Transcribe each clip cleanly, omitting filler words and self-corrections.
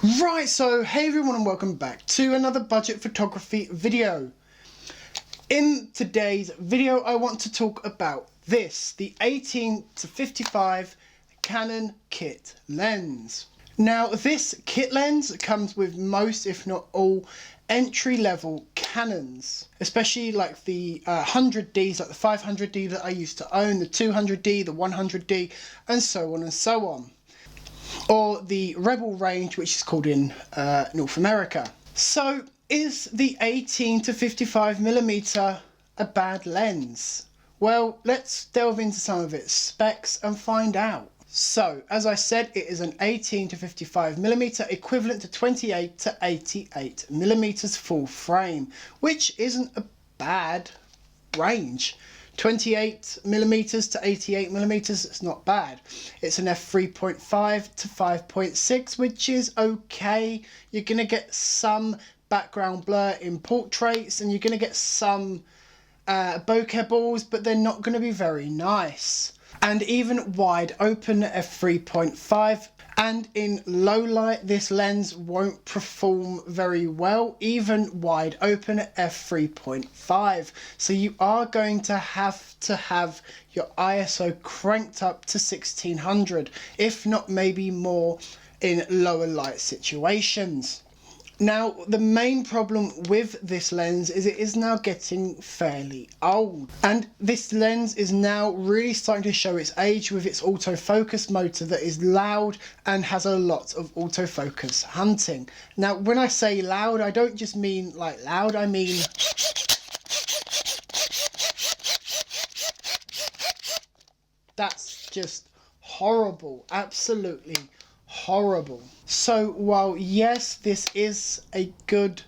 Right, so hey everyone and welcome back to another budget photography video. In today's video I want to talk about this, the 18-55 Canon kit lens. Now this kit lens comes with most, if not all, entry-level Canons, especially like the 100Ds, like the 500D that I used to own, the 200D, the 100D, and so on and so on. Or the Rebel range, which is called in North America. So is the 18-55mm a bad lens? Well, let's delve into some of its specs and find out. So, as I said, it is an 18-55mm equivalent to 28-88mm full frame, which isn't a bad range. 28mm to 88mm, it's not bad. It's an f3.5 to 5.6, which is okay. You're going to get some background blur in portraits and you're going to get some bokeh balls, but they're not going to be very nice. And even wide open f3.5 and in low light this lens won't perform very well, even wide open at f3.5. So you are going to have your ISO cranked up to 1600, if not maybe more in lower light situations. Now, the main problem with this lens is it is now getting fairly old. And this lens is now really starting to show its age with its autofocus motor that is loud and has a lot of autofocus hunting. Now, when I say loud, I don't just mean like loud, I mean... That's just horrible, absolutely horrible. So while yes, this is a good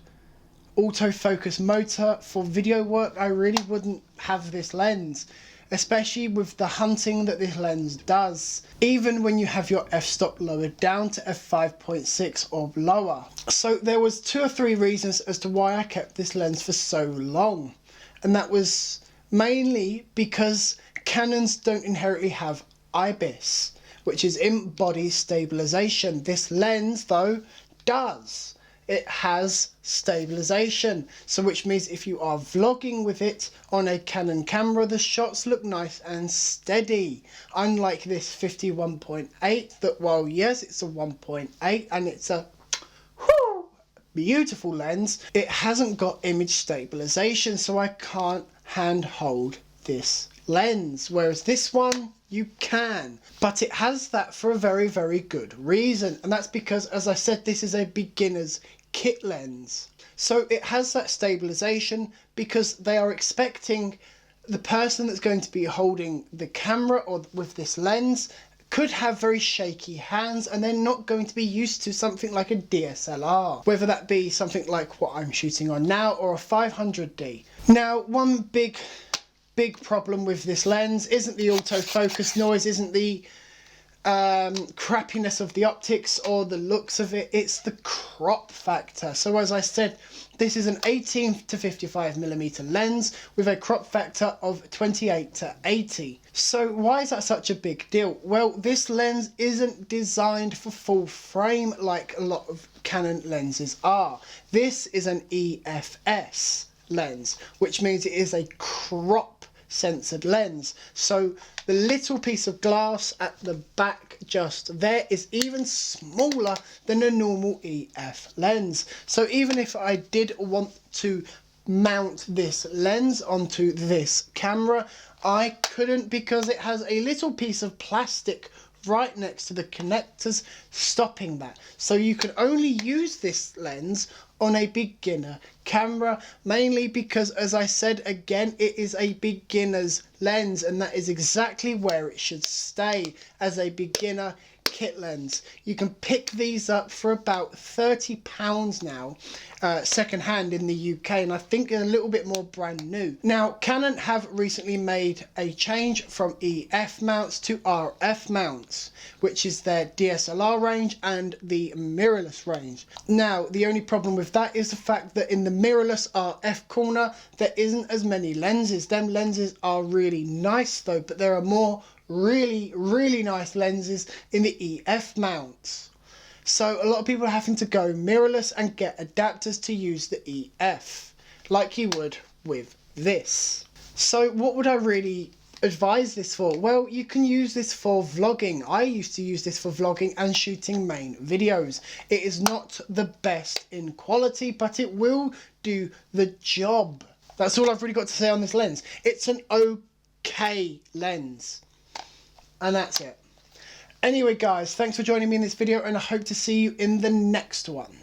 autofocus motor for video work, I really wouldn't have this lens, especially with the hunting that this lens does, even when you have your f-stop lowered down to f5.6 or lower. So there was 2 or 3 reasons as to why I kept this lens for so long, and that was mainly because Canons don't inherently have IBIS, which is in-body stabilization. This lens, though, does. It has stabilization, so which means if you are vlogging with it on a Canon camera, the shots look nice and steady. Unlike this 51.8, that while yes, it's a 1.8 and it's a beautiful lens, it hasn't got image stabilization, so I can't handhold this lens, whereas this one you can. But it has that for a very, very good reason, and that's because, as I said, this is a beginner's kit lens. So it has that stabilization because they are expecting the person that's going to be holding the camera or with this lens could have very shaky hands, and they're not going to be used to something like a DSLR, whether that be something like what I'm shooting on now or a 500D. Now, one big problem with this lens isn't the autofocus noise, isn't the crappiness of the optics or the looks of it, it's the crop factor. So as I said, this is an 18-55mm lens with a crop factor of 28-80. So why is that such a big deal? Well, this lens isn't designed for full frame like a lot of Canon lenses are. This is an EFS lens, which means it is a crop censored lens. So the little piece of glass at the back just there is even smaller than a normal EF lens. So even if I did want to mount this lens onto this camera, I couldn't, because it has a little piece of plastic right next to the connectors stopping that. So you can only use this lens on a beginner camera, mainly because, as I said again, it is a beginner's lens, and that is exactly where it should stay, as a beginner kit lens. You can pick these up for about £30 now, second hand in the UK, and I think they're a little bit more brand new. Now, Canon have recently made a change from EF mounts to RF mounts, which is their DSLR range and the mirrorless range. Now, the only problem with that is the fact that in the mirrorless RF corner, there isn't as many lenses. Them lenses are really nice though, but there are more really nice lenses in the EF mounts. So a lot of people are having to go mirrorless and get adapters to use the EF, like you would with this. So what would I really advise this for? Well, you can use this for vlogging. I used to use this for vlogging and shooting main videos. It is not the best in quality, but it will do the job. That's all I've really got to say on this lens. It's an okay lens. And that's it. Anyway guys, thanks for joining me in this video, and I hope to see you in the next one.